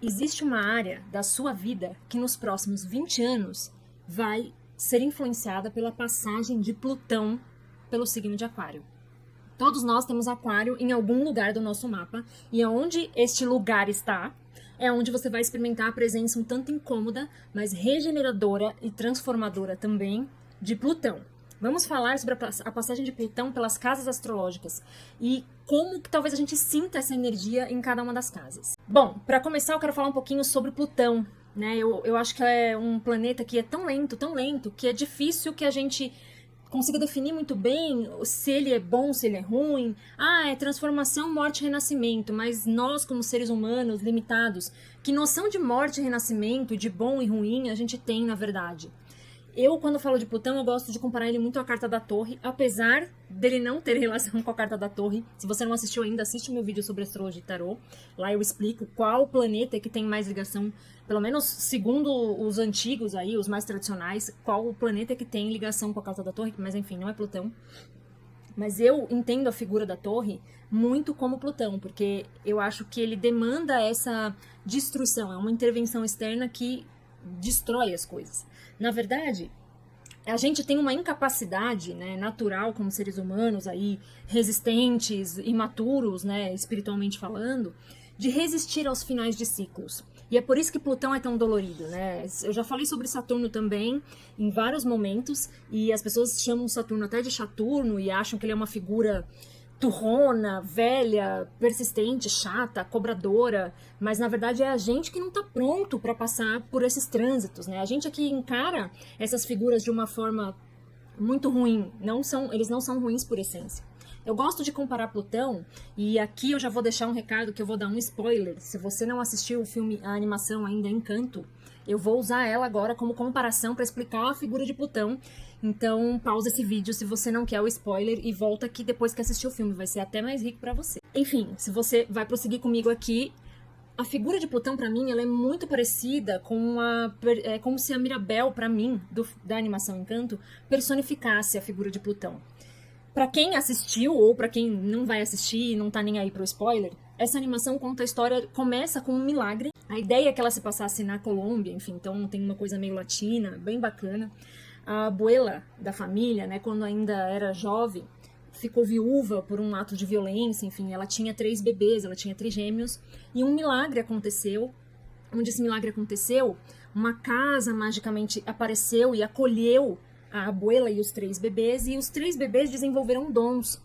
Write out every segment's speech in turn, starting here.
Existe uma área da sua vida que nos próximos 20 anos vai ser influenciada pela passagem de Plutão pelo signo de Aquário. Todos nós temos Aquário em algum lugar do nosso mapa, e aonde este lugar está, é onde você vai experimentar a presença um tanto incômoda, mas regeneradora e transformadora também, de Plutão. Vamos falar sobre a passagem de Plutão pelas casas astrológicas e como que talvez a gente sinta essa energia em cada uma das casas. Bom, para começar eu quero falar um pouquinho sobre Plutão, né? Eu acho que é um planeta que é tão lento, que é difícil que a gente consiga definir muito bem se ele é bom, se ele é ruim. Ah, é transformação, morte e renascimento, mas nós como seres humanos limitados, que noção de morte e renascimento, de bom e ruim a gente tem na verdade? Eu, quando falo de Plutão, eu gosto de comparar ele muito à Carta da Torre, apesar dele não ter relação com a Carta da Torre. Se você não assistiu ainda, assiste o meu vídeo sobre astrologia e tarô. Lá eu explico qual planeta que tem mais ligação, pelo menos segundo os antigos aí, os mais tradicionais, qual o planeta que tem ligação com a Carta da Torre, mas enfim, não é Plutão. Mas eu entendo a figura da Torre muito como Plutão, porque eu acho que ele demanda essa destruição, é uma intervenção externa que destrói as coisas. Na verdade, a gente tem uma incapacidade, né, natural como seres humanos aí, resistentes, imaturos, né, espiritualmente falando, de resistir aos finais de ciclos. E é por isso que Plutão é tão dolorido, né? Eu já falei sobre Saturno também, em vários momentos, e as pessoas chamam Saturno até de Chaturno e acham que ele é uma figura turrona, velha, persistente, chata, cobradora, mas na verdade é a gente que não está pronto para passar por esses trânsitos, né? A gente aqui encara essas figuras de uma forma muito ruim, eles não são ruins por essência. Eu gosto de comparar Plutão, e aqui eu já vou deixar um recado que eu vou dar um spoiler. Se você não assistiu o filme, a animação ainda Encanto, eu vou usar ela agora como comparação para explicar a figura de Plutão. Então pausa esse vídeo se você não quer o spoiler e volta aqui depois que assistir o filme, vai ser até mais rico para você. Enfim, se você vai prosseguir comigo aqui, a figura de Plutão para mim ela é muito parecida com como se a Mirabel para mim da animação Encanto personificasse a figura de Plutão. Para quem assistiu ou para quem não vai assistir e não tá nem aí pro spoiler, essa animação conta a história, começa com um milagre. A ideia é que ela se passasse na Colômbia, enfim, então tem uma coisa meio latina, bem bacana. A abuela da família, né, quando ainda era jovem, ficou viúva por um ato de violência, enfim, ela tinha 3 bebês, ela tinha trigêmeos, e um milagre aconteceu. Onde esse milagre aconteceu, uma casa magicamente apareceu e acolheu a abuela e os 3 bebês, e os 3 bebês desenvolveram dons.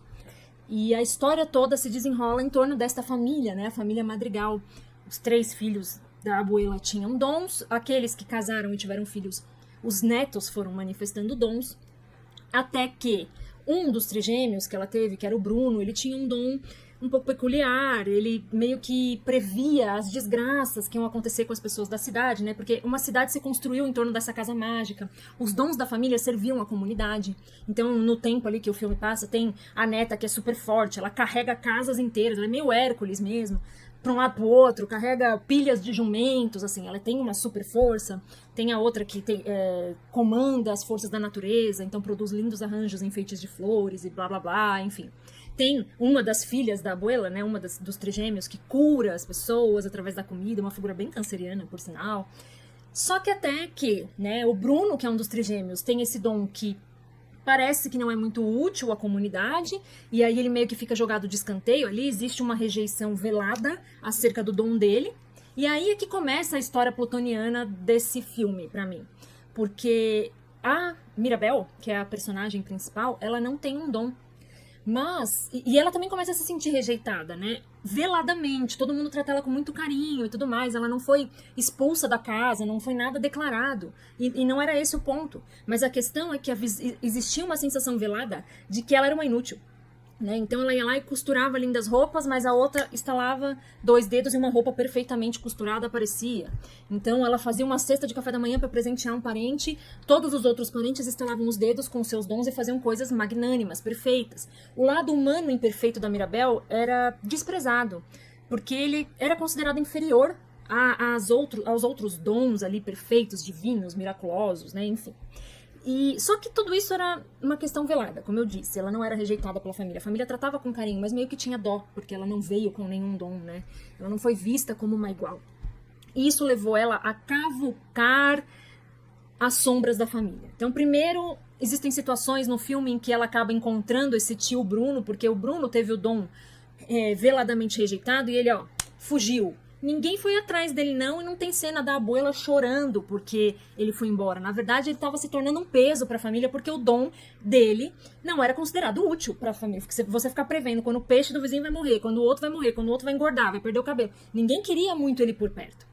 E a história toda se desenrola em torno desta família, né? A família Madrigal. Os 3 filhos da abuela tinham dons, aqueles que casaram e tiveram filhos, os netos foram manifestando dons, até que um dos trigêmeos que ela teve, que era o Bruno, ele tinha um dom um pouco peculiar, ele meio que previa as desgraças que iam acontecer com as pessoas da cidade, né? Porque uma cidade se construiu em torno dessa casa mágica, os dons da família serviam à comunidade. Então, no tempo ali que o filme passa, tem a neta que é super forte, ela carrega casas inteiras, ela é meio Hércules mesmo, para um lado pro outro, carrega pilhas de jumentos, assim, ela tem uma super força. Tem a outra que comanda as forças da natureza, então produz lindos arranjos, enfeites de flores e blá blá blá, enfim. Tem uma das filhas da abuela, né, dos trigêmeos, que cura as pessoas através da comida, uma figura bem canceriana, por sinal. Só que até que, né, o Bruno, que é um dos trigêmeos, tem esse dom que parece que não é muito útil à comunidade, e aí ele meio que fica jogado de escanteio ali, existe uma rejeição velada acerca do dom dele, e aí é que começa a história plutoniana desse filme, pra mim. Porque a Mirabel, que é a personagem principal, ela não tem um dom. Mas, e ela também começa a se sentir rejeitada, né? Veladamente, todo mundo trata ela com muito carinho e tudo mais. Ela não foi expulsa da casa, não foi nada declarado. E não era esse o ponto. Mas a questão é que existia uma sensação velada de que ela era uma inútil. Né? Então ela ia lá e costurava lindas roupas, mas a outra instalava 2 dedos e uma roupa perfeitamente costurada aparecia. Então ela fazia uma cesta de café da manhã para presentear um parente, todos os outros parentes instalavam os dedos com seus dons e faziam coisas magnânimas, perfeitas. O lado humano imperfeito da Mirabel era desprezado, porque ele era considerado inferior aos outros dons ali perfeitos, divinos, miraculosos, né? Enfim. Só que tudo isso era uma questão velada, como eu disse, ela não era rejeitada pela família. A família tratava com carinho, mas meio que tinha dó, porque ela não veio com nenhum dom, né? Ela não foi vista como uma igual. E isso levou ela a cavucar as sombras da família. Então, primeiro, existem situações no filme em que ela acaba encontrando esse tio Bruno, porque o Bruno teve o dom veladamente rejeitado e ele, fugiu. Ninguém foi atrás dele não, e não tem cena da abuela chorando porque ele foi embora. Na verdade, ele estava se tornando um peso para a família porque o dom dele não era considerado útil para a família. Você ficar prevendo quando o peixe do vizinho vai morrer, quando o outro vai morrer, quando o outro vai engordar, vai perder o cabelo. Ninguém queria muito ele por perto.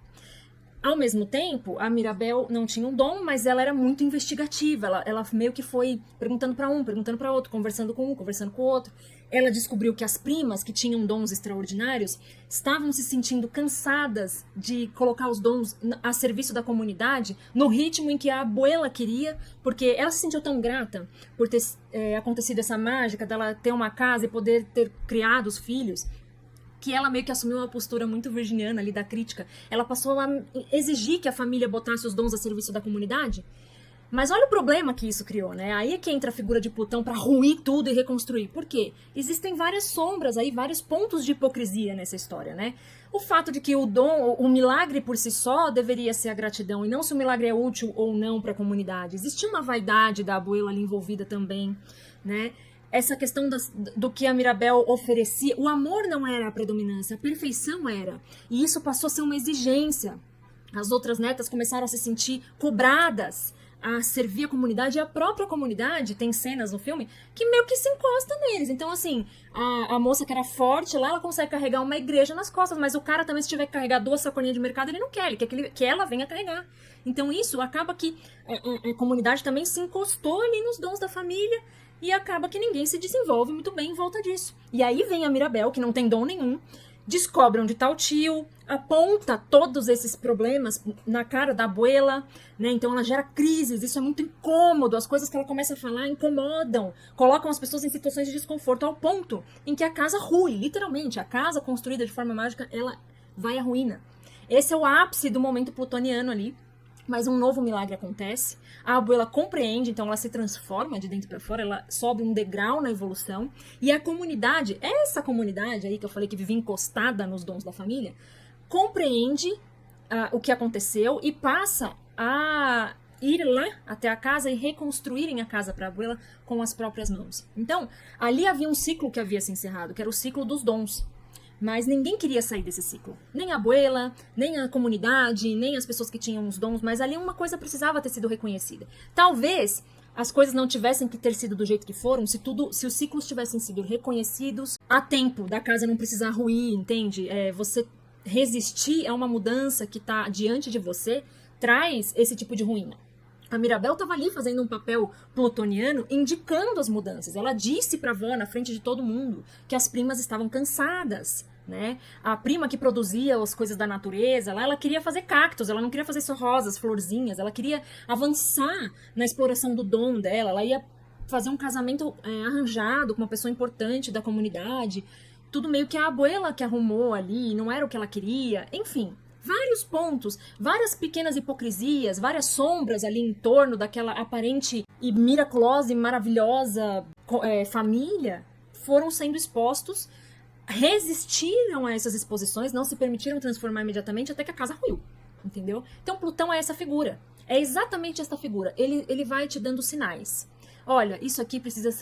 Ao mesmo tempo, a Mirabel não tinha um dom, mas ela era muito investigativa. Ela meio que foi perguntando para um, perguntando para outro, conversando com um, conversando com o outro. Ela descobriu que as primas, que tinham dons extraordinários, estavam se sentindo cansadas de colocar os dons a serviço da comunidade no ritmo em que a abuela queria, porque ela se sentiu tão grata por ter acontecido essa mágica dela ter uma casa e poder ter criado os filhos, que ela meio que assumiu uma postura muito virginiana ali da crítica. Ela passou a exigir que a família botasse os dons a serviço da comunidade. Mas olha o problema que isso criou, né? Aí é que entra a figura de Plutão para ruir tudo e reconstruir. Por quê? Existem várias sombras aí, vários pontos de hipocrisia nessa história, né? O fato de que o milagre por si só deveria ser a gratidão, e não se o milagre é útil ou não para a comunidade. Existia uma vaidade da abuela ali envolvida também, né? Essa questão do que a Mirabel oferecia, o amor não era a predominância, a perfeição era. E isso passou a ser uma exigência. As outras netas começaram a se sentir cobradas a servir a comunidade, e a própria comunidade, tem cenas no filme, que meio que se encosta neles. Então, assim, a moça que era forte lá, ela consegue carregar uma igreja nas costas, mas o cara também, se tiver que carregar 2 sacolinhas de mercado, ele não quer, ele quer que ela venha carregar. Então, isso acaba que a comunidade também se encostou ali nos dons da família, e acaba que ninguém se desenvolve muito bem em volta disso. E aí vem a Mirabel, que não tem dom nenhum, descobre onde tá o tio, aponta todos esses problemas na cara da abuela, né? Então ela gera crises, isso é muito incômodo, as coisas que ela começa a falar incomodam, colocam as pessoas em situações de desconforto, ao ponto em que a casa rui, literalmente, a casa construída de forma mágica, ela vai à ruína. Esse é o ápice do momento plutoniano ali. Mas um novo milagre acontece, a abuela compreende, então ela se transforma de dentro para fora, ela sobe um degrau na evolução, e a comunidade, essa comunidade aí que eu falei que vivia encostada nos dons da família, compreende o que aconteceu e passa a ir lá até a casa e reconstruírem a casa para a abuela com as próprias mãos. Então, ali havia um ciclo que havia se encerrado, que era o ciclo dos dons. Mas ninguém queria sair desse ciclo. Nem a abuela, nem a comunidade, nem as pessoas que tinham os dons, mas ali uma coisa precisava ter sido reconhecida. Talvez as coisas não tivessem que ter sido do jeito que foram, se os ciclos tivessem sido reconhecidos a tempo, da casa não precisar ruir, entende? Você resistir a uma mudança que está diante de você traz esse tipo de ruína. A Mirabel estava ali fazendo um papel plutoniano, indicando as mudanças. Ela disse para a avó, na frente de todo mundo, que as primas estavam cansadas, né? A prima que produzia as coisas da natureza, ela queria fazer cactos, ela não queria fazer só rosas, florzinhas, ela queria avançar na exploração do dom dela, ela ia fazer um casamento arranjado com uma pessoa importante da comunidade, tudo meio que a abuela que arrumou ali, não era o que ela queria, enfim. Vários pontos, várias pequenas hipocrisias, várias sombras ali em torno daquela aparente e miraculosa e maravilhosa família foram sendo expostos, resistiram a essas exposições, não se permitiram transformar imediatamente até que a casa ruiu, entendeu? Então Plutão é essa figura, é exatamente essa figura, ele vai te dando sinais. Olha, isso aqui precisa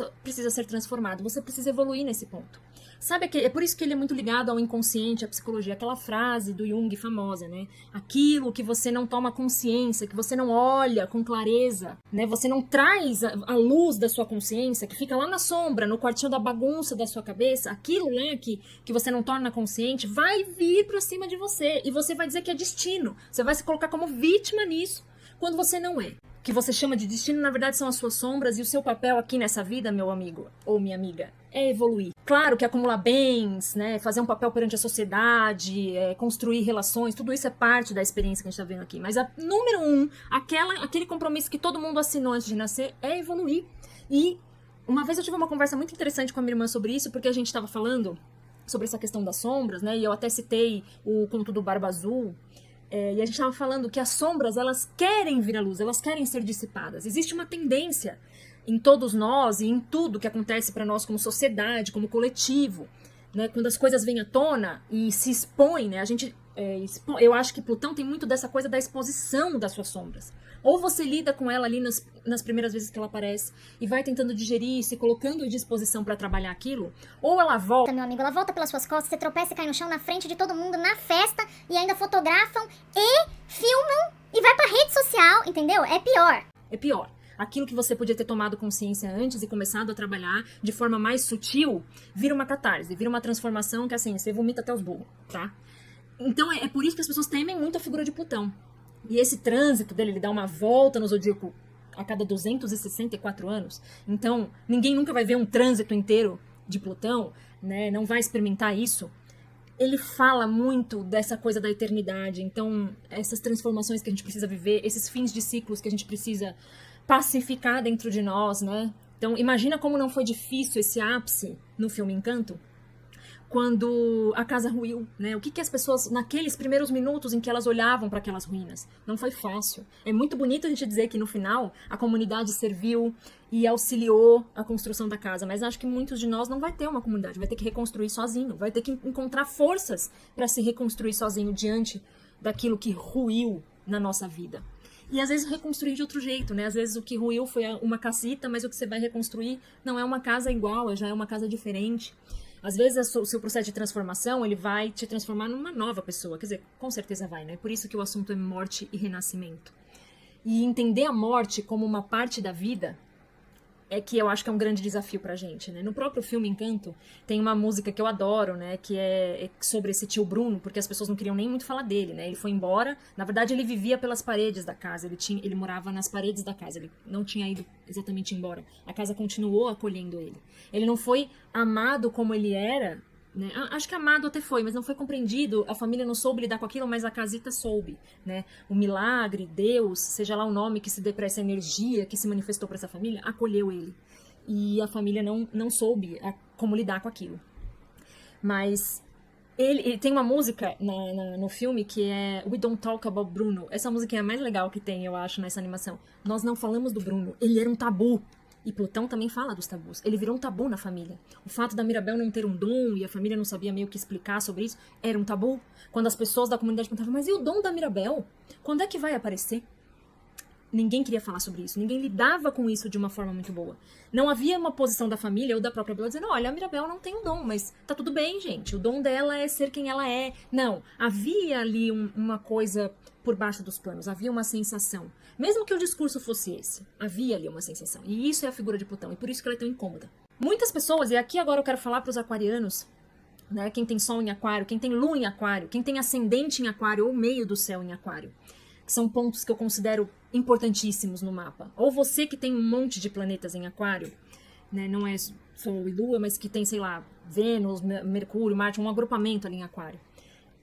ser transformado, você precisa evoluir nesse ponto. Sabe, é por isso que ele é muito ligado ao inconsciente, à psicologia, aquela frase do Jung famosa, né? Aquilo que você não toma consciência, que você não olha com clareza, né? Você não traz a luz da sua consciência, que fica lá na sombra, no quartinho da bagunça da sua cabeça, aquilo lá que você não torna consciente, vai vir pra cima de você. E você vai dizer que é destino. Você vai se colocar como vítima nisso, quando você não é. O que você chama de destino, na verdade, são as suas sombras, e o seu papel aqui nessa vida, meu amigo ou minha amiga, é evoluir. Claro que acumular bens, né, fazer um papel perante a sociedade, construir relações, tudo isso é parte da experiência que a gente está vendo aqui. Mas número 1, aquele compromisso que todo mundo assinou antes de nascer é evoluir. E uma vez eu tive uma conversa muito interessante com a minha irmã sobre isso, porque a gente estava falando sobre essa questão das sombras, né, e eu até citei o conto do Barba Azul. E a gente estava falando que as sombras, elas querem vir à luz, elas querem ser dissipadas. Existe uma tendência em todos nós e em tudo que acontece para nós como sociedade, como coletivo, né? Quando as coisas vêm à tona e se expõem, né? A gente Eu acho que Plutão tem muito dessa coisa da exposição das suas sombras. Ou você lida com ela ali nas primeiras vezes que ela aparece e vai tentando digerir, se colocando à disposição para trabalhar aquilo, ou ela volta. Meu amigo, ela volta pelas suas costas, você tropeça e cai no chão na frente de todo mundo na festa e ainda fotografam e filmam e vai pra rede social, entendeu? É pior. É pior. Aquilo que você podia ter tomado consciência antes e começado a trabalhar de forma mais sutil, vira uma catarse, vira uma transformação que, assim, você vomita até os burros, tá? Então, é por isso que as pessoas temem muito a figura de Plutão. E esse trânsito dele, ele dá uma volta no zodíaco a cada 264 anos. Então, ninguém nunca vai ver um trânsito inteiro de Plutão, né? Não vai experimentar isso. Ele fala muito dessa coisa da eternidade. Então, essas transformações que a gente precisa viver, esses fins de ciclos que a gente precisa pacificar dentro de nós, né? Então, imagina como não foi difícil esse ápice no filme Encanto, quando a casa ruiu, né? O que as pessoas, naqueles primeiros minutos em que elas olhavam para aquelas ruínas, não foi fácil. É muito bonito a gente dizer que no final a comunidade serviu e auxiliou a construção da casa, mas acho que muitos de nós não vai ter uma comunidade, vai ter que reconstruir sozinho, vai ter que encontrar forças para se reconstruir sozinho diante daquilo que ruiu na nossa vida. E às vezes reconstruir de outro jeito, né? Às vezes o que ruiu foi uma casita, mas o que você vai reconstruir não é uma casa igual, já é uma casa diferente. Às vezes o seu processo de transformação, ele vai te transformar numa nova pessoa. Quer dizer, com certeza vai, né? Por isso que o assunto é morte e renascimento. E entender a morte como uma parte da vida é que eu acho que é um grande desafio pra gente, né? No próprio filme Encanto, tem uma música que eu adoro, né? Que é sobre esse tio Bruno, porque as pessoas não queriam nem muito falar dele, né? Ele foi embora, na verdade ele vivia pelas paredes da casa, ele morava nas paredes da casa, ele não tinha ido exatamente embora. A casa continuou acolhendo ele. Ele não foi amado como ele era, né? Acho que amado até foi, mas não foi compreendido, a família não soube lidar com aquilo, mas a casita soube, né? O milagre, Deus, seja lá o nome que se dê para essa energia que se manifestou para essa família, acolheu ele. E a família não soube como lidar com aquilo. Mas ele tem uma música no filme que é We Don't Talk About Bruno. Essa música é a mais legal que tem, eu acho, nessa animação. Nós não falamos do Bruno, ele era um tabu. E Plutão também fala dos tabus. Ele virou um tabu na família. O fato da Mirabel não ter um dom e a família não sabia meio que explicar sobre isso, era um tabu. Quando as pessoas da comunidade perguntavam, mas e o dom da Mirabel? Quando é que vai aparecer? Ninguém queria falar sobre isso. Ninguém lidava com isso de uma forma muito boa. Não havia uma posição da família ou da própria Bela dizendo, olha, a Mirabel não tem um dom, mas tá tudo bem, gente. O dom dela é ser quem ela é. Não, havia ali uma coisa por baixo dos panos. Havia uma sensação. Mesmo que o discurso fosse esse, havia ali uma sensação. E isso é a figura de Plutão. E por isso que ela é tão incômoda. Muitas pessoas, e aqui agora eu quero falar para os aquarianos, né? Quem tem sol em aquário, quem tem lua em aquário, quem tem ascendente em aquário ou meio do céu em aquário. Que são pontos que eu considero importantíssimos no mapa. Ou você que tem um monte de planetas em aquário, né, não é Sol e Lua, mas que tem, sei lá, Vênus, Mercúrio, Marte, um agrupamento ali em aquário.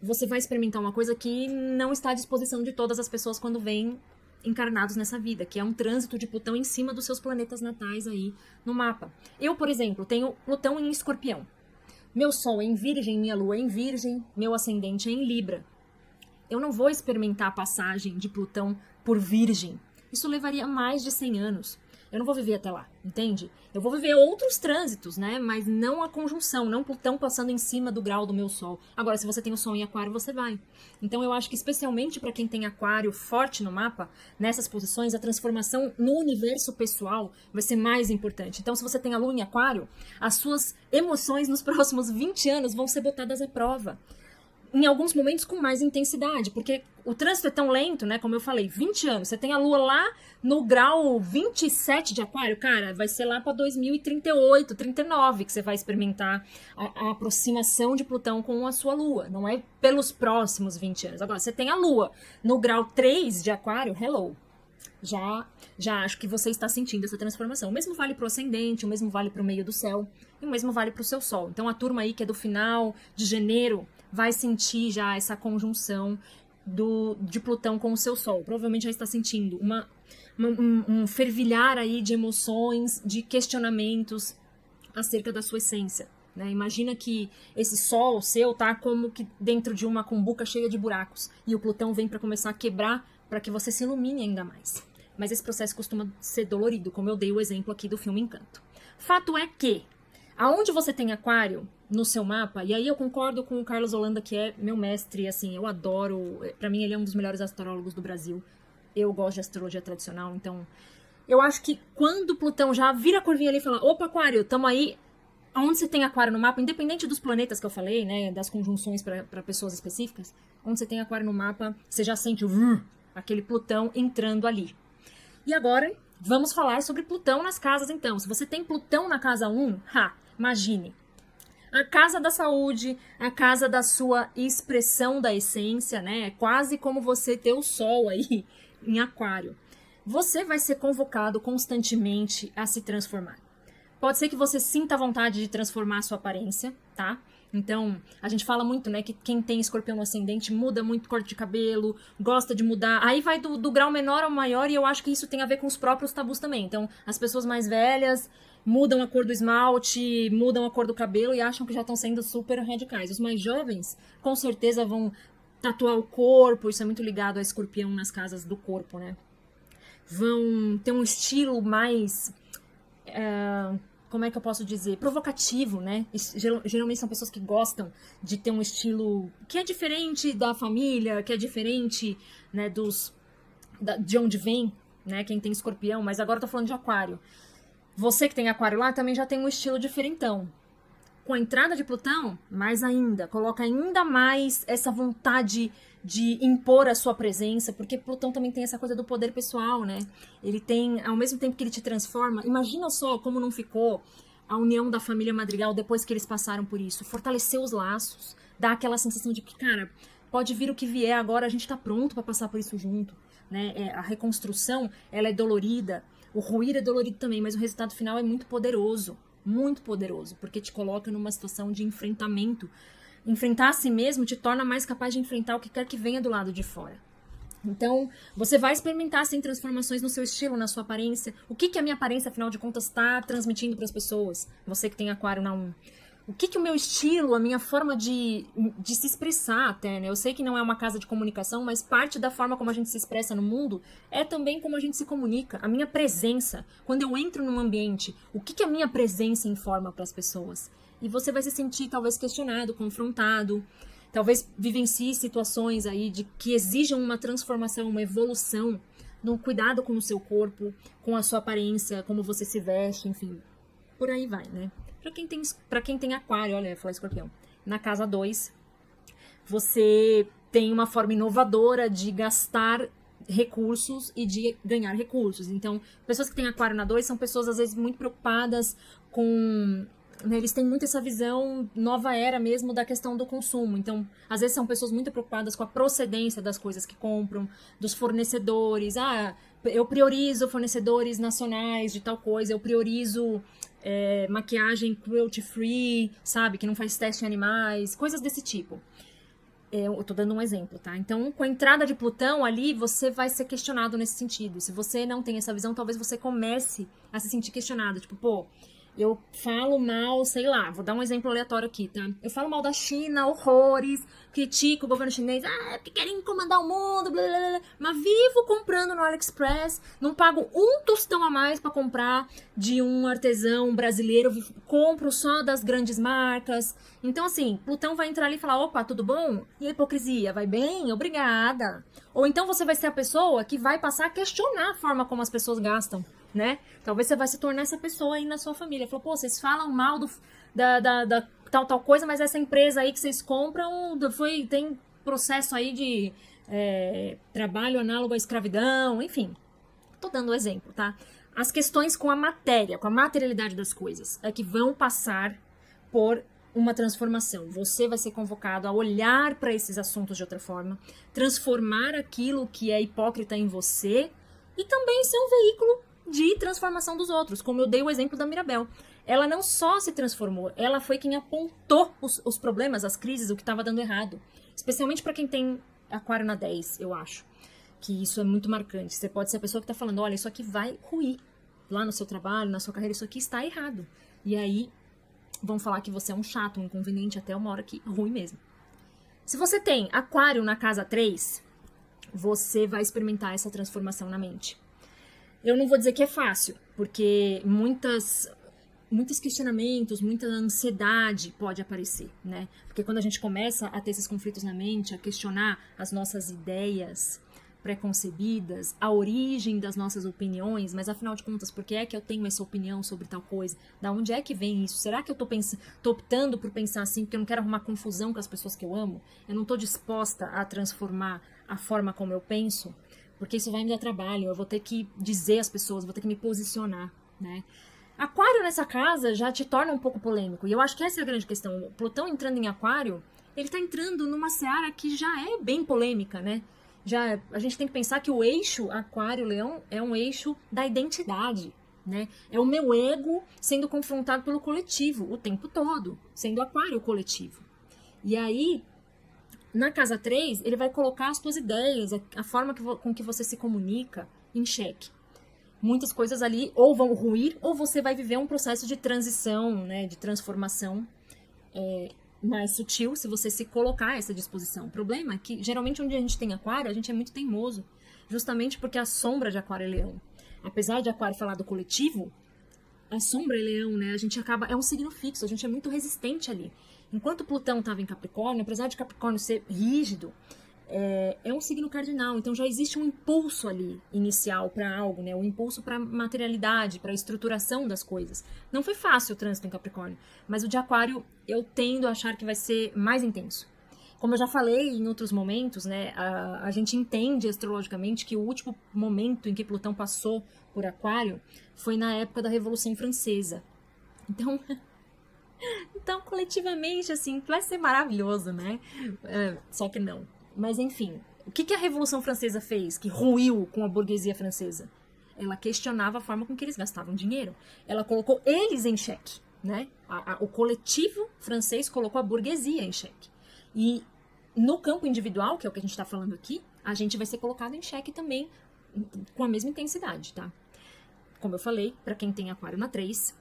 Você vai experimentar uma coisa que não está à disposição de todas as pessoas quando vêm encarnados nessa vida, que é um trânsito de Plutão em cima dos seus planetas natais aí no mapa. Eu, por exemplo, tenho Plutão em Escorpião. Meu Sol é em Virgem, minha Lua é em Virgem, meu ascendente é em Libra. Eu não vou experimentar a passagem de Plutão por Virgem. Isso levaria mais de 100 anos. Eu não vou viver até lá, entende? Eu vou viver outros trânsitos, né? Mas não a conjunção, não Plutão passando em cima do grau do meu Sol. Agora, se você tem o Sol em aquário, você vai. Então, eu acho que especialmente para quem tem aquário forte no mapa, nessas posições, a transformação no universo pessoal vai ser mais importante. Então, se você tem a Lua em aquário, as suas emoções nos próximos 20 anos vão ser botadas à prova. Em alguns momentos com mais intensidade, porque o trânsito é tão lento, né, como eu falei, 20 anos, você tem a Lua lá no grau 27 de aquário, cara, vai ser lá para 2038, 39 que você vai experimentar a aproximação de Plutão com a sua Lua, não é pelos próximos 20 anos. Agora, você tem a Lua no grau 3 de aquário, hello, já acho que você está sentindo essa transformação. O mesmo vale para o ascendente, o mesmo vale para o meio do céu, e o mesmo vale para o seu Sol. Então, a turma aí que é do final de janeiro vai sentir já essa conjunção de Plutão com o seu Sol. Provavelmente já está sentindo um fervilhar aí de emoções, de questionamentos acerca da sua essência. Né? Imagina que esse Sol seu tá como que dentro de uma cumbuca cheia de buracos e o Plutão vem para começar a quebrar para que você se ilumine ainda mais. Mas esse processo costuma ser dolorido, como eu dei o exemplo aqui do filme Encanto. Fato é que, aonde você tem aquário, no seu mapa, e aí eu concordo com o Carlos Holanda, que é meu mestre, assim, eu adoro, pra mim ele é um dos melhores astrólogos do Brasil. Eu gosto de astrologia tradicional, então eu acho que quando Plutão já vira a curvinha ali e fala, opa, Aquário, tamo aí, onde você tem Aquário no mapa, independente dos planetas que eu falei, né, das conjunções para pessoas específicas, onde você tem Aquário no mapa, você já sente aquele Plutão entrando ali. E agora, vamos falar sobre Plutão nas casas, então. Se você tem Plutão na casa 1, imagine. A casa da saúde, a casa da sua expressão da essência, né? É quase como você ter o Sol aí em Aquário. Você vai ser convocado constantemente a se transformar. Pode ser que você sinta a vontade de transformar a sua aparência, tá? Então, a gente fala muito, né, que quem tem escorpião no ascendente muda muito corte de cabelo, gosta de mudar. Aí vai do grau menor ao maior, e eu acho que isso tem a ver com os próprios tabus também. Então, as pessoas mais velhas mudam a cor do esmalte, mudam a cor do cabelo e acham que já estão sendo super radicais. Os mais jovens, com certeza, vão tatuar o corpo, isso é muito ligado a escorpião nas casas do corpo, né? Vão ter um estilo mais... como é que eu posso dizer? Provocativo, né? Geralmente são pessoas que gostam de ter um estilo que é diferente da família, que é diferente, né, de onde vem, né? Quem tem escorpião, mas agora eu tô falando de Aquário. Você que tem Aquário lá também já tem um estilo diferentão. Com a entrada de Plutão, mais ainda, coloca ainda mais essa vontade de impor a sua presença, porque Plutão também tem essa coisa do poder pessoal, né? Ele tem, ao mesmo tempo que ele te transforma, imagina só como não ficou a união da família Madrigal depois que eles passaram por isso. Fortalecer os laços, dá aquela sensação de que, cara, pode vir o que vier, agora a gente tá pronto pra passar por isso junto, né? A reconstrução, ela é dolorida, o ruir é dolorido também, mas o resultado final é muito poderoso, porque te coloca numa situação de enfrentamento. Enfrentar a si mesmo te torna mais capaz de enfrentar o que quer que venha do lado de fora. Então, você vai experimentar, sim, transformações no seu estilo, na sua aparência. O que a minha aparência, afinal de contas, está transmitindo para as pessoas? Você que tem Aquário na 1. O que o meu estilo, a minha forma de se expressar até, né? Eu sei que não é uma casa de comunicação, mas parte da forma como a gente se expressa no mundo é também como a gente se comunica. A minha presença, quando eu entro num ambiente, o que a minha presença informa para as pessoas? E você vai se sentir talvez questionado, confrontado, talvez vivencie situações aí de que exijam uma transformação, uma evolução, no cuidado com o seu corpo, com a sua aparência, como você se veste, enfim, por aí vai, né? Pra quem tem Aquário, olha, eu falei escorpião, na casa 2, você tem uma forma inovadora de gastar recursos e de ganhar recursos. Então, pessoas que têm Aquário na 2 são pessoas, às vezes, muito preocupadas com... Né, eles têm muito essa visão nova era mesmo da questão do consumo. Então, às vezes são pessoas muito preocupadas com a procedência das coisas que compram, dos fornecedores. Eu priorizo fornecedores nacionais de tal coisa, eu priorizo maquiagem cruelty free, sabe, que não faz teste em animais, coisas desse tipo. Eu tô dando um exemplo, tá? Então, com a entrada de Plutão ali, você vai ser questionado nesse sentido. Se você não tem essa visão, talvez você comece a se sentir questionado. Tipo, pô, eu falo mal, sei lá, vou dar um exemplo aleatório aqui, tá? Eu falo mal da China, horrores, critico o governo chinês, porque querem comandar o mundo, blá, blá, blá, mas vivo comprando no AliExpress, não pago um tostão a mais pra comprar de um artesão brasileiro, compro só das grandes marcas. Então, assim, Plutão vai entrar ali e falar, opa, tudo bom? E a hipocrisia, vai bem? Obrigada. Ou então você vai ser a pessoa que vai passar a questionar a forma como as pessoas gastam, né? Talvez você vai se tornar essa pessoa aí na sua família. Falou, pô, vocês falam mal da tal coisa, mas essa empresa aí que vocês compram tem processo aí de trabalho análogo à escravidão, enfim. Tô dando um exemplo, tá? As questões com a matéria, com a materialidade das coisas, é que vão passar por uma transformação. Você vai ser convocado a olhar para esses assuntos de outra forma, transformar aquilo que é hipócrita em você e também ser um veículo de transformação dos outros, como eu dei o exemplo da Mirabel. Ela não só se transformou, ela foi quem apontou os problemas, as crises, o que estava dando errado. Especialmente para quem tem Aquário na 10, eu acho. Que isso é muito marcante. Você pode ser a pessoa que está falando, olha, isso aqui vai ruir. Lá no seu trabalho, na sua carreira, isso aqui está errado. E aí vão falar que você é um chato, um inconveniente, até uma hora que ruim mesmo. Se você tem Aquário na casa 3, você vai experimentar essa transformação na mente. Eu não vou dizer que é fácil, porque muitas muitos questionamentos, muita ansiedade pode aparecer, né? Porque quando a gente começa a ter esses conflitos na mente, a questionar as nossas ideias preconcebidas, a origem das nossas opiniões, mas afinal de contas, por que é que eu tenho essa opinião sobre tal coisa? Da onde é que vem isso? Será que eu tô optando por pensar assim porque eu não quero arrumar confusão com as pessoas que eu amo? Eu não tô disposta a transformar a forma como eu penso? Porque isso vai me dar trabalho, eu vou ter que dizer às pessoas, vou ter que me posicionar, né? Aquário nessa casa já te torna um pouco polêmico, e eu acho que essa é a grande questão. O Plutão entrando em Aquário, ele tá entrando numa seara que já é bem polêmica, né? Já, a gente tem que pensar que o eixo Aquário-Leão é um eixo da identidade, né? É o meu ego sendo confrontado pelo coletivo o tempo todo, sendo Aquário o coletivo. E aí, na casa 3, ele vai colocar as suas ideias, a forma com que você se comunica em xeque. Muitas coisas ali ou vão ruir, ou você vai viver um processo de transição, né, de transformação mais sutil, se você se colocar a essa disposição. O problema é que, geralmente, onde a gente tem Aquário, a gente é muito teimoso, justamente porque a sombra de Aquário é Leão. Apesar de Aquário falar do coletivo, a sombra é Leão, né? A gente acaba... É um signo fixo, a gente é muito resistente ali. Enquanto Plutão estava em Capricórnio, apesar de Capricórnio ser rígido, é um signo cardinal, então já existe um impulso ali inicial para algo, né? Um impulso para materialidade, para estruturação das coisas. Não foi fácil o trânsito em Capricórnio, mas o de Aquário eu tendo a achar que vai ser mais intenso. Como eu já falei em outros momentos, né? A gente entende astrologicamente que o último momento em que Plutão passou por Aquário foi na época da Revolução Francesa. Então coletivamente, assim, vai ser maravilhoso, né? Só que não. Mas, enfim, o que a Revolução Francesa fez que ruiu com a burguesia francesa? Ela questionava a forma com que eles gastavam dinheiro. Ela colocou eles em xeque, né? O coletivo francês colocou a burguesia em xeque. E no campo individual, que é o que a gente está falando aqui, a gente vai ser colocado em xeque também com a mesma intensidade, tá? Como eu falei, para quem tem Aquário na 3,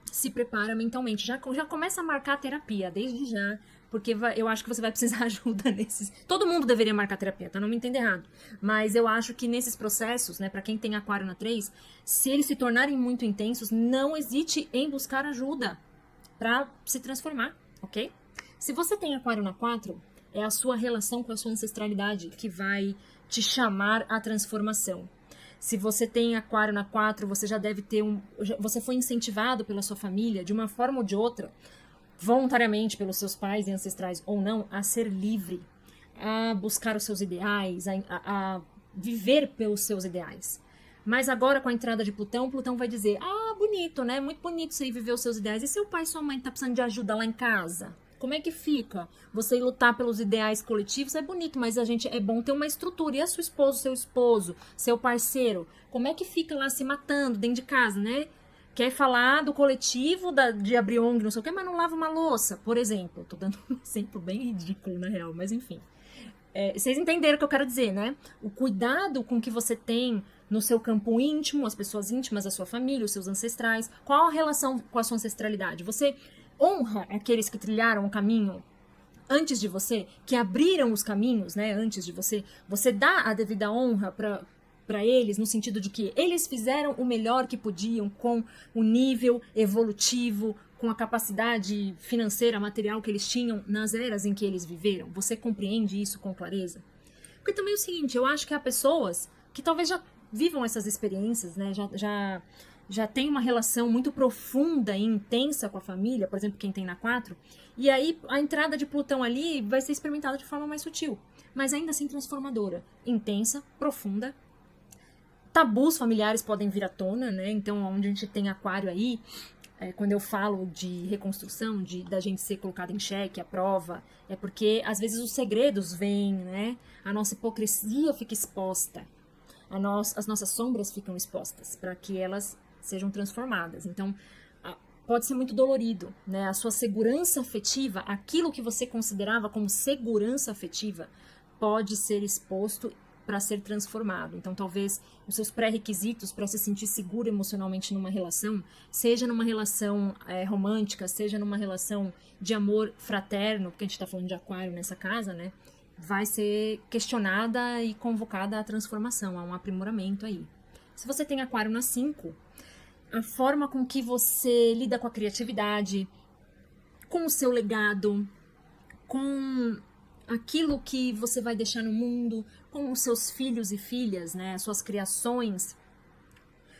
se prepara mentalmente. Já começa a marcar a terapia, desde já, porque eu acho que você vai precisar ajuda nesses... Todo mundo deveria marcar terapia, tá? Não me entenda errado. Mas eu acho que nesses processos, né, pra quem tem Aquário na 3, se eles se tornarem muito intensos, não hesite em buscar ajuda pra se transformar, ok? Se você tem Aquário na 4, é a sua relação com a sua ancestralidade que vai te chamar à transformação. Se você tem Aquário na 4, você já deve ter você foi incentivado pela sua família, de uma forma ou de outra, voluntariamente pelos seus pais e ancestrais ou não, a ser livre, a buscar os seus ideais, a viver pelos seus ideais. Mas agora, com a entrada de Plutão, Plutão vai dizer, bonito, né? Muito bonito você ir viver os seus ideais. E seu pai e sua mãe tá precisando de ajuda lá em casa? Como é que fica? Você ir lutar pelos ideais coletivos é bonito, mas é bom ter uma estrutura. E a sua esposa, seu esposo, seu parceiro? Como é que fica lá se matando dentro de casa, né? Quer falar do coletivo, de abrir ONG, não sei o que, mas não lava uma louça, por exemplo. Tô dando um exemplo bem ridículo, na real, mas enfim. Vocês entenderam o que eu quero dizer, né? O cuidado com que você tem no seu campo íntimo, as pessoas íntimas da sua família, os seus ancestrais. Qual a relação com a sua ancestralidade? Você honra aqueles que trilharam o caminho antes de você, que abriram os caminhos, né, antes de você. Você dá a devida honra para eles, no sentido de que eles fizeram o melhor que podiam com o nível evolutivo, com a capacidade financeira, material que eles tinham nas eras em que eles viveram. Você compreende isso com clareza? Porque também é o seguinte, eu acho que há pessoas que talvez já vivam essas experiências, né, já tem uma relação muito profunda e intensa com a família, por exemplo, quem tem na 4, e aí a entrada de Plutão ali vai ser experimentada de forma mais sutil, mas ainda assim transformadora, intensa, profunda. Tabus familiares podem vir à tona, né? Então, onde a gente tem Aquário aí, quando eu falo de reconstrução, da gente ser colocado em xeque, à prova, é porque às vezes os segredos vêm, né? A nossa hipocrisia fica exposta, as nossas sombras ficam expostas, para que elas sejam transformadas. Então, pode ser muito dolorido, né? A sua segurança afetiva, aquilo que você considerava como segurança afetiva, pode ser exposto para ser transformado. Então, talvez os seus pré-requisitos para se sentir seguro emocionalmente numa relação, seja numa relação romântica, seja numa relação de amor fraterno, porque a gente está falando de Aquário nessa casa, né? Vai ser questionada e convocada à transformação, a um aprimoramento aí. Se você tem Aquário na 5, a forma com que você lida com a criatividade, com o seu legado, com aquilo que você vai deixar no mundo, com os seus filhos e filhas, né, as suas criações.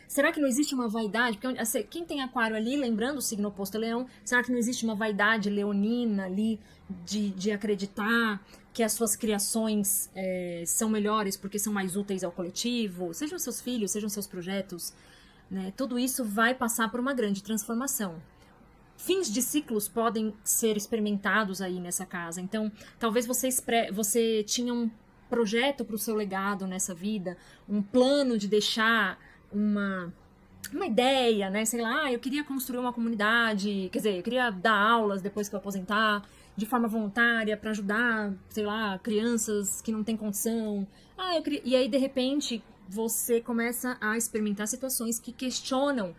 Será que não existe uma vaidade? Porque quem tem aquário ali, lembrando o signo oposto é leão, será que não existe uma vaidade leonina ali de acreditar que as suas criações são melhores porque são mais úteis ao coletivo? Sejam seus filhos, sejam seus projetos, né? Tudo isso vai passar por uma grande transformação. Fins de ciclos podem ser experimentados aí nessa casa. Então, talvez você tinha um projeto para o seu legado nessa vida, um plano de deixar uma ideia, né? Sei lá, eu queria construir uma comunidade, quer dizer, eu queria dar aulas depois que eu aposentar, de forma voluntária, para ajudar, sei lá, crianças que não têm condição. E aí, de repente, você começa a experimentar situações que questionam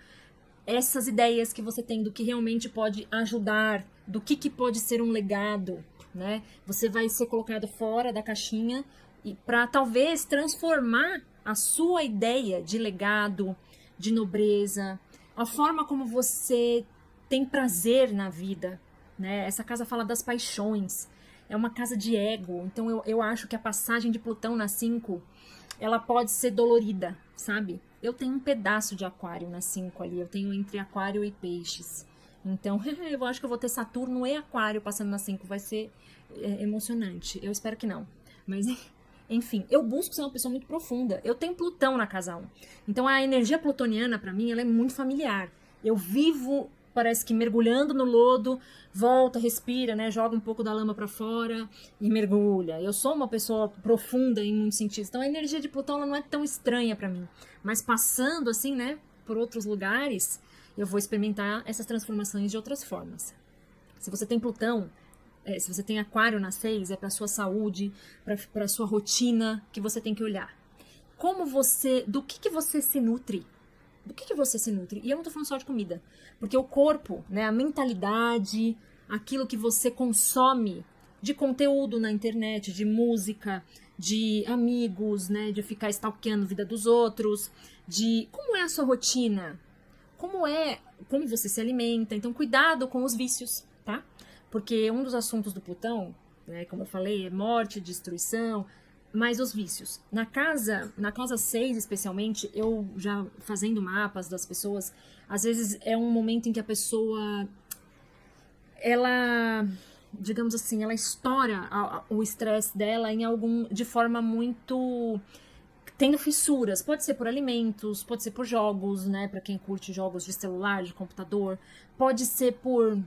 essas ideias que você tem do que realmente pode ajudar, do que pode ser um legado, né? Você vai ser colocado fora da caixinha e para talvez transformar a sua ideia de legado, de nobreza, a forma como você tem prazer na vida, né? Essa casa fala das paixões, é uma casa de ego, então eu acho que a passagem de Plutão na 5, ela pode ser dolorida, sabe? Eu tenho um pedaço de aquário na 5 ali, eu tenho entre aquário e peixes, então eu acho que eu vou ter Saturno e aquário passando na 5, vai ser emocionante, eu espero que não, mas... Enfim, eu busco ser uma pessoa muito profunda. Eu tenho Plutão na casa 1. Então a energia plutoniana, pra mim, ela é muito familiar. Eu vivo, parece que mergulhando no lodo, volta, respira, né? Joga um pouco da lama pra fora e mergulha. Eu sou uma pessoa profunda em muitos sentidos. Então a energia de Plutão ela não é tão estranha pra mim. Mas passando assim, né, por outros lugares, eu vou experimentar essas transformações de outras formas. Se você tem Plutão... se você tem aquário na 6, é para sua saúde, para sua rotina que você tem que olhar. Do que você se nutre? Do que você se nutre? E eu não tô falando só de comida, porque o corpo, né, a mentalidade, aquilo que você consome de conteúdo na internet, de música, de amigos, né, de ficar stalkeando a vida dos outros, de como é a sua rotina, como você se alimenta. Então, cuidado com os vícios, tá? Porque um dos assuntos do Plutão, né, como eu falei, é morte, destruição, mas os vícios. Na casa 6, especialmente, eu já fazendo mapas das pessoas, às vezes é um momento em que a pessoa, ela, digamos assim, ela estoura o estresse dela de forma muito... tendo fissuras. Pode ser por alimentos, pode ser por jogos, né, para quem curte jogos de celular, de computador, pode ser por...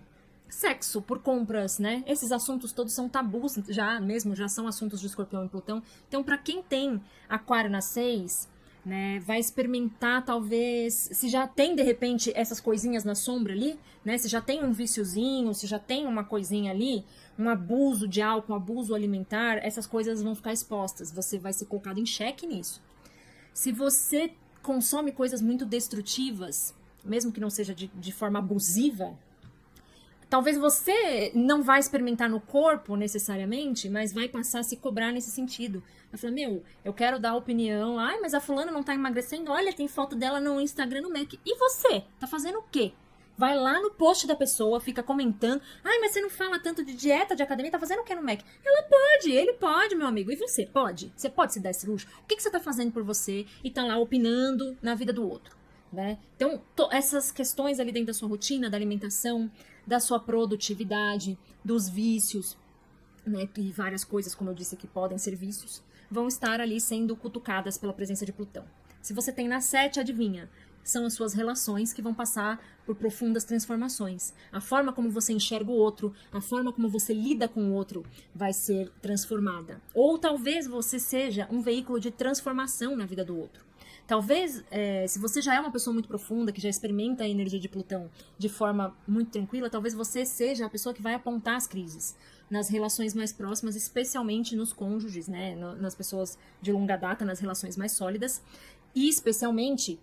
sexo, por compras, né? Esses assuntos todos são tabus, já são assuntos de Escorpião e Plutão. Então, para quem tem aquário na 6, né, vai experimentar talvez, se já tem de repente essas coisinhas na sombra ali, né? Se já tem um viciozinho, se já tem uma coisinha ali, um abuso de álcool, um abuso alimentar, essas coisas vão ficar expostas. Você vai ser colocado em xeque nisso. Se você consome coisas muito destrutivas, mesmo que não seja de forma abusiva, talvez você não vai experimentar no corpo necessariamente, mas vai passar a se cobrar nesse sentido. Vai falar, eu quero dar opinião. Ai, mas a fulana não tá emagrecendo. Olha, tem foto dela no Instagram, no Mac. E você? Tá fazendo o quê? Vai lá no post da pessoa, fica comentando. Ai, mas você não fala tanto de dieta, de academia, tá fazendo o que no Mac? Ela pode, ele pode, meu amigo. E você? Pode? Você pode se dar esse luxo? O que você tá fazendo por você e tá lá opinando na vida do outro? Né? Então, essas questões ali dentro da sua rotina, da alimentação, da sua produtividade, dos vícios, né, e várias coisas, como eu disse, que podem ser vícios, vão estar ali sendo cutucadas pela presença de Plutão. Se você tem na 7, adivinha? São as suas relações que vão passar por profundas transformações. A forma como você enxerga o outro, a forma como você lida com o outro vai ser transformada. Ou talvez você seja um veículo de transformação na vida do outro. Talvez, se você já é uma pessoa muito profunda, que já experimenta a energia de Plutão de forma muito tranquila, talvez você seja a pessoa que vai apontar as crises nas relações mais próximas, especialmente nos cônjuges, né, nas pessoas de longa data, nas relações mais sólidas, e especialmente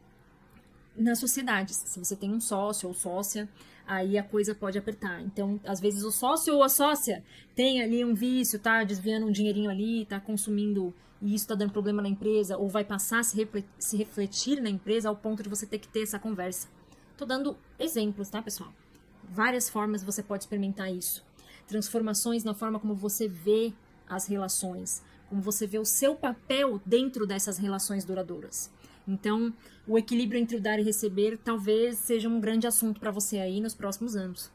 nas sociedades. Se você tem um sócio ou sócia, aí a coisa pode apertar. Então, às vezes o sócio ou a sócia tem ali um vício, tá desviando um dinheirinho ali, tá consumindo e isso tá dando problema na empresa, ou vai passar a se refletir na empresa ao ponto de você ter que ter essa conversa. Tô dando exemplos, tá, pessoal? Várias formas você pode experimentar isso. Transformações na forma como você vê as relações, como você vê o seu papel dentro dessas relações duradouras. Então, o equilíbrio entre o dar e receber talvez seja um grande assunto para você aí nos próximos anos.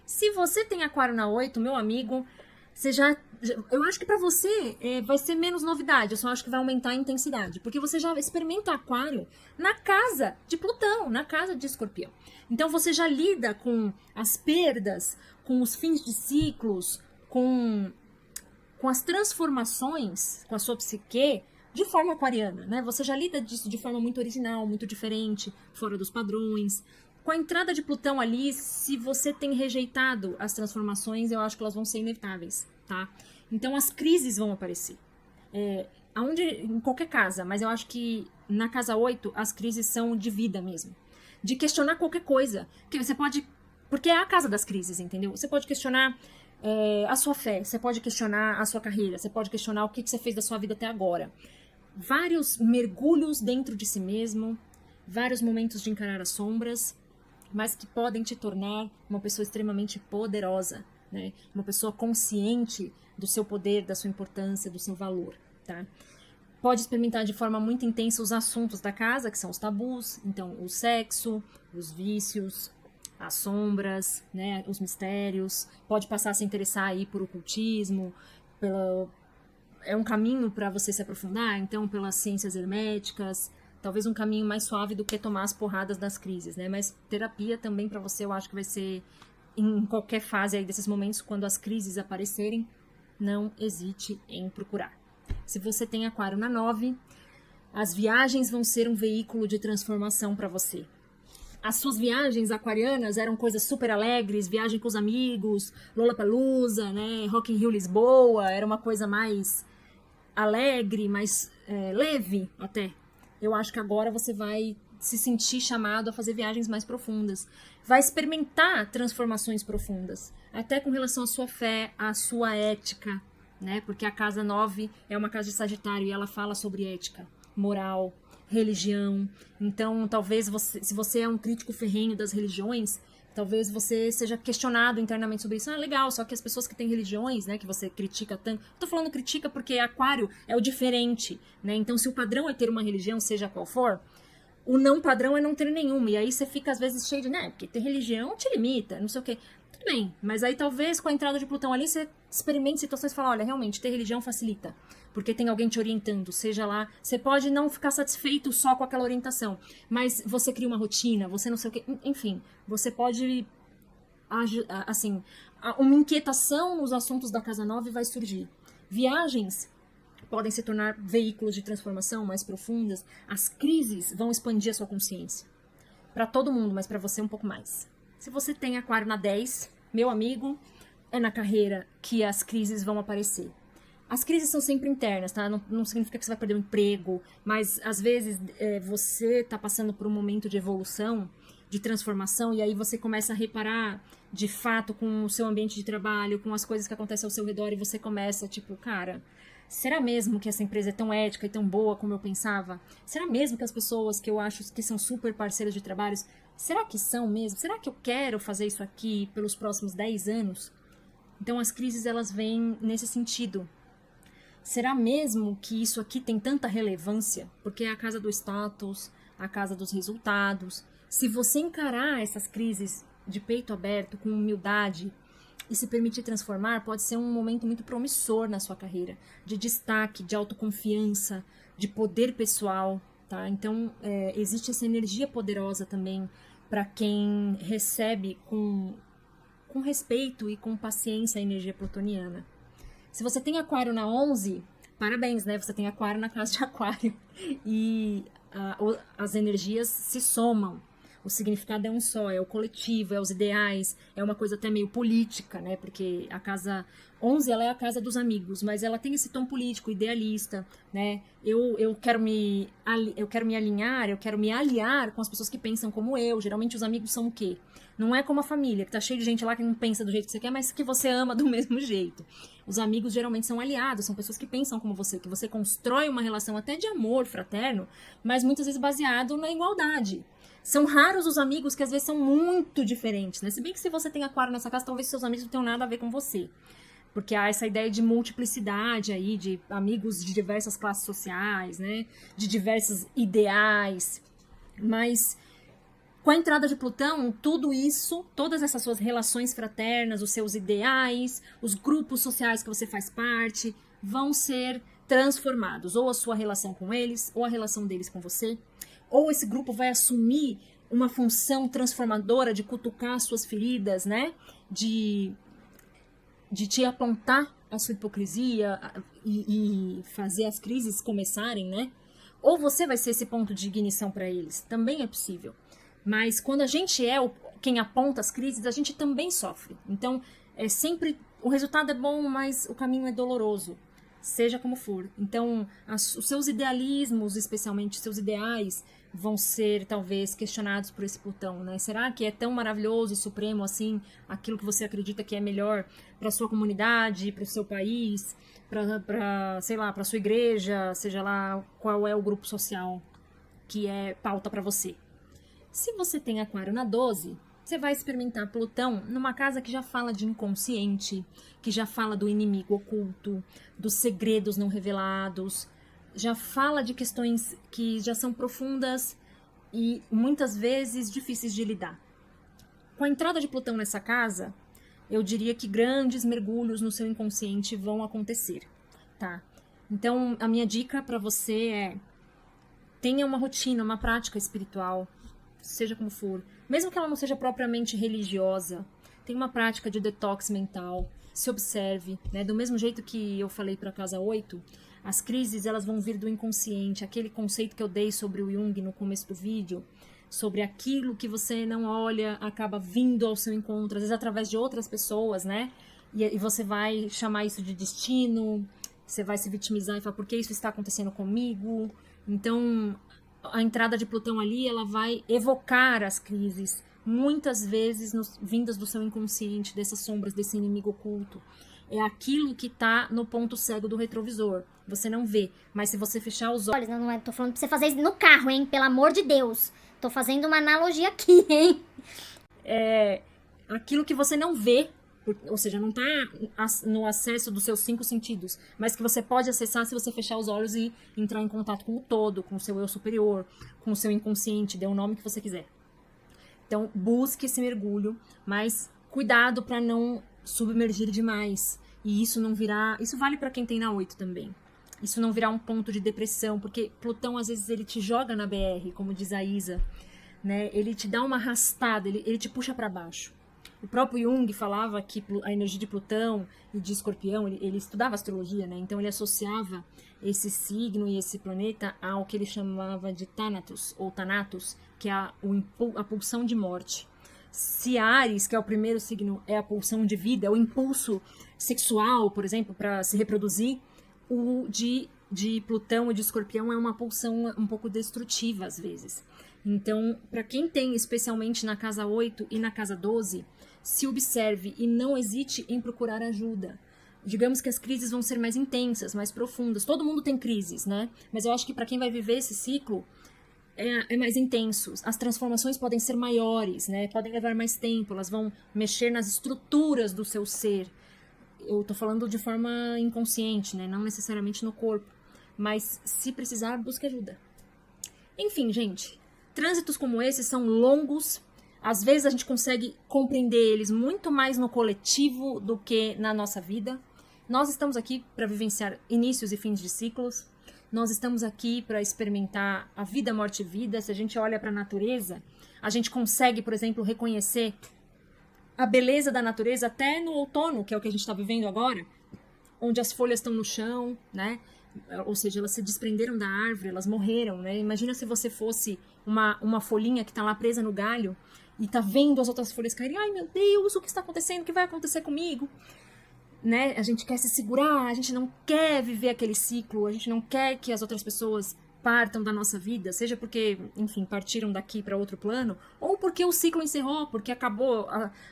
Se você tem aquário na 8, meu amigo, eu acho que para você vai ser menos novidade, eu só acho que vai aumentar a intensidade, porque você já experimenta aquário na casa de Plutão, na casa de Escorpião. Então você já lida com as perdas, com os fins de ciclos, com as transformações, com a sua psique, de forma aquariana, né? Você já lida disso de forma muito original, muito diferente, fora dos padrões. Com a entrada de Plutão ali, se você tem rejeitado as transformações, eu acho que elas vão ser inevitáveis, tá? Então as crises vão aparecer. Em qualquer casa, mas eu acho que na casa 8 as crises são de vida mesmo. De questionar qualquer coisa. Que você pode. Porque é a casa das crises, entendeu? Você pode questionar a sua fé, você pode questionar a sua carreira, você pode questionar o que você fez da sua vida até agora. Vários mergulhos dentro de si mesmo, vários momentos de encarar as sombras, mas que podem te tornar uma pessoa extremamente poderosa, né? Uma pessoa consciente do seu poder, da sua importância, do seu valor, tá? Pode experimentar de forma muito intensa os assuntos da casa, que são os tabus, então o sexo, os vícios, as sombras, né, os mistérios. Pode passar a se interessar aí por ocultismo, é um caminho para você se aprofundar, então pelas ciências herméticas, talvez um caminho mais suave do que tomar as porradas das crises, né? Mas terapia também para você eu acho que vai ser em qualquer fase aí desses momentos, quando as crises aparecerem, não hesite em procurar. Se você tem aquário na 9, as viagens vão ser um veículo de transformação para você. As suas viagens aquarianas eram coisas super alegres, viagem com os amigos, Lollapalooza, né, Rock in Rio Lisboa, era uma coisa mais alegre, mais leve até. Eu acho que agora você vai se sentir chamado a fazer viagens mais profundas. Vai experimentar transformações profundas, até com relação à sua fé, à sua ética, né? Porque a casa 9 é uma casa de Sagitário e ela fala sobre ética, moral, religião. Então, talvez se você é um crítico ferrenho das religiões, talvez você seja questionado internamente sobre isso. Ah, legal, só que as pessoas que têm religiões, né, que você critica tanto... Tô falando critica porque aquário é o diferente, né? Então, se o padrão é ter uma religião, seja qual for, o não padrão é não ter nenhuma. E aí você fica, às vezes, cheio de, né, porque ter religião te limita, não sei o quê. Tudo bem, mas aí talvez com a entrada de Plutão ali, você experimente situações e fala, olha, realmente, ter religião facilita. Porque tem alguém te orientando, seja lá... Você pode não ficar satisfeito só com aquela orientação, mas você cria uma rotina, você não sei o quê... Enfim, você pode... Assim, uma inquietação nos assuntos da casa 9 vai surgir. Viagens podem se tornar veículos de transformação mais profundas. As crises vão expandir a sua consciência. Para todo mundo, mas para você um pouco mais. Se você tem aquário na 10, meu amigo, é na carreira que as crises vão aparecer. As crises são sempre internas, tá? Não significa que você vai perder o emprego, mas às vezes você está passando por um momento de evolução, de transformação, e aí você começa a reparar de fato com o seu ambiente de trabalho, com as coisas que acontecem ao seu redor, e você começa, tipo, cara, será mesmo que essa empresa é tão ética e tão boa como eu pensava? Será mesmo que as pessoas que eu acho que são super parceiras de trabalhos, será que são mesmo? Será que eu quero fazer isso aqui pelos próximos 10 anos? Então as crises, elas vêm nesse sentido. Será mesmo que isso aqui tem tanta relevância? Porque é a casa do status, a casa dos resultados. Se você encarar essas crises de peito aberto, com humildade, e se permitir transformar, pode ser um momento muito promissor na sua carreira, de destaque, de autoconfiança, de poder pessoal, tá? Então, existe essa energia poderosa também para quem recebe com respeito e com paciência a energia plutoniana. Se você tem aquário na 11, parabéns, né? Você tem aquário na casa de aquário. E as energias se somam. O significado é um só, é o coletivo, é os ideais, é uma coisa até meio política, né? Porque a casa 11, ela é a casa dos amigos, mas ela tem esse tom político, idealista, né? Eu quero me alinhar, eu quero me aliar com as pessoas que pensam como eu. Geralmente os amigos são o quê? Não é como a família, que tá cheio de gente lá que não pensa do jeito que você quer, mas que você ama do mesmo jeito. Os amigos geralmente são aliados, são pessoas que pensam como você, que você constrói uma relação até de amor fraterno, mas muitas vezes baseado na igualdade. São raros os amigos que às vezes são muito diferentes, né? Se bem que se você tem aquário nessa casa, talvez seus amigos não tenham nada a ver com você. Porque há essa ideia de multiplicidade aí, de amigos de diversas classes sociais, né? De diversos ideais. Mas com a entrada de Plutão, tudo isso, todas essas suas relações fraternas, os seus ideais, os grupos sociais que você faz parte, vão ser transformados. Ou a sua relação com eles, ou a relação deles com você. Ou esse grupo vai assumir uma função transformadora de cutucar as suas feridas, né? De te apontar a sua hipocrisia e fazer as crises começarem, né? Ou você vai ser esse ponto de ignição para eles. Também é possível. Mas quando a gente é quem aponta as crises, a gente também sofre. Então, é sempre o resultado é bom, mas o caminho é doloroso. Seja como for. Então, os seus idealismos, especialmente os seus ideais, vão ser, talvez, questionados por esse Plutão, né? Será que é tão maravilhoso e supremo, assim, aquilo que você acredita que é melhor para sua comunidade, para o seu país, sei lá, para sua igreja, seja lá qual é o grupo social que é pauta para você? Se você tem aquário na 12, você vai experimentar Plutão numa casa que já fala de inconsciente, que já fala do inimigo oculto, dos segredos não revelados, já fala de questões que já são profundas e muitas vezes difíceis de lidar. Com a entrada de Plutão nessa casa, eu diria que grandes mergulhos no seu inconsciente vão acontecer, tá? Então, a minha dica para você é: tenha uma rotina, uma prática espiritual, seja como for, mesmo que ela não seja propriamente religiosa, tenha uma prática de detox mental, se observe, né? Do mesmo jeito que eu falei para a casa 8, as crises elas vão vir do inconsciente, aquele conceito que eu dei sobre o Jung no começo do vídeo, sobre aquilo que você não olha, acaba vindo ao seu encontro, às vezes através de outras pessoas, né? E você vai chamar isso de destino, você vai se vitimizar e falar, por que isso está acontecendo comigo? Então, a entrada de Plutão ali, ela vai evocar as crises, muitas vezes vindas do seu inconsciente, dessas sombras, desse inimigo oculto. É aquilo que tá no ponto cego do retrovisor. Você não vê, mas se você fechar os olhos... Olha, não tô falando pra você fazer isso no carro, hein? Pelo amor de Deus. Tô fazendo uma analogia aqui, hein? É aquilo que você não vê, ou seja, não tá no acesso dos seus 5 sentidos, mas que você pode acessar se você fechar os olhos e entrar em contato com o todo, com o seu eu superior, com o seu inconsciente, dê o nome que você quiser. Então, busque esse mergulho, mas cuidado para não submergir demais. E isso não virar... Isso vale para quem tem na 8 também. Isso não virar um ponto de depressão, porque Plutão, às vezes, ele te joga na BR, como diz a Isa, né? Ele te dá uma arrastada, ele te puxa para baixo. O próprio Jung falava que a energia de Plutão e de Escorpião, ele estudava astrologia, né? Então ele associava esse signo e esse planeta ao que ele chamava de Thanatos, ou Thanatos, que é a pulsão de morte. Se Áries, que é o primeiro signo, é a pulsão de vida, o impulso sexual, por exemplo, para se reproduzir, o de Plutão e de Escorpião é uma pulsão um pouco destrutiva às vezes. Então, para quem tem especialmente na casa 8 e na casa 12, se observe e não hesite em procurar ajuda. Digamos que as crises vão ser mais intensas, mais profundas. Todo mundo tem crises, né? Mas eu acho que para quem vai viver esse ciclo, é mais intenso. As transformações podem ser maiores, né? Podem levar mais tempo, elas vão mexer nas estruturas do seu ser. Eu tô falando de forma inconsciente, né? Não necessariamente no corpo. Mas se precisar, busque ajuda. Enfim, gente, trânsitos como esses são longos. Às vezes a gente consegue compreender eles muito mais no coletivo do que na nossa vida. Nós estamos aqui para vivenciar inícios e fins de ciclos. Nós estamos aqui para experimentar a vida, morte e vida. Se a gente olha para a natureza, a gente consegue, por exemplo, reconhecer a beleza da natureza até no outono, que é o que a gente está vivendo agora, onde as folhas estão no chão, né? Ou seja, elas se desprenderam da árvore, elas morreram, né? Imagina se você fosse uma folhinha que está lá presa no galho e tá vendo as outras folhas caírem. Ai, meu Deus, o que está acontecendo? O que vai acontecer comigo? Né? A gente quer se segurar, a gente não quer viver aquele ciclo, a gente não quer que as outras pessoas partam da nossa vida, seja porque, enfim, partiram daqui para outro plano, ou porque o ciclo encerrou, porque acabou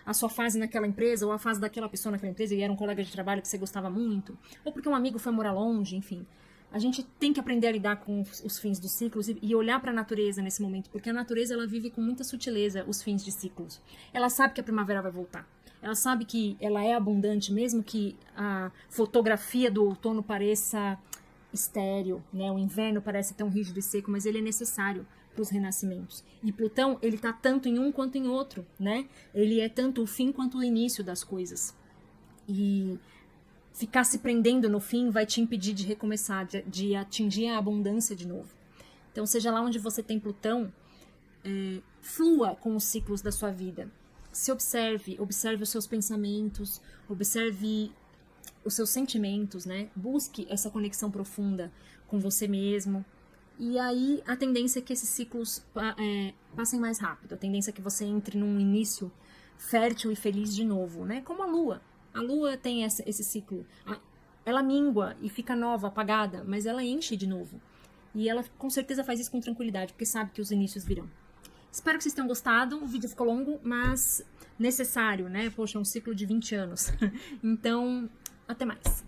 a sua fase naquela empresa, ou a fase daquela pessoa naquela empresa e era um colega de trabalho que você gostava muito, ou porque um amigo foi morar longe, enfim. A gente tem que aprender a lidar com os fins dos ciclos e olhar para a natureza nesse momento, porque a natureza ela vive com muita sutileza os fins de ciclos. Ela sabe que a primavera vai voltar. Ela sabe que ela é abundante, mesmo que a fotografia do outono pareça estéril, né? O inverno parece tão rígido e seco, mas ele é necessário para os renascimentos. E Plutão, ele está tanto em um quanto em outro, né? Ele é tanto o fim quanto o início das coisas. E ficar se prendendo no fim vai te impedir de recomeçar, de atingir a abundância de novo. Então, seja lá onde você tem Plutão, flua com os ciclos da sua vida. Se observe os seus pensamentos, observe os seus sentimentos, né? Busque essa conexão profunda com você mesmo. E aí, a tendência é que esses ciclos passem mais rápido. A tendência é que você entre num início fértil e feliz de novo, né? Como a Lua. A Lua tem esse ciclo. Ela mingua e fica nova, apagada, mas ela enche de novo. E ela com certeza faz isso com tranquilidade, porque sabe que os inícios virão. Espero que vocês tenham gostado. O vídeo ficou longo, mas necessário, né? Poxa, é um ciclo de 20 anos. Então, até mais.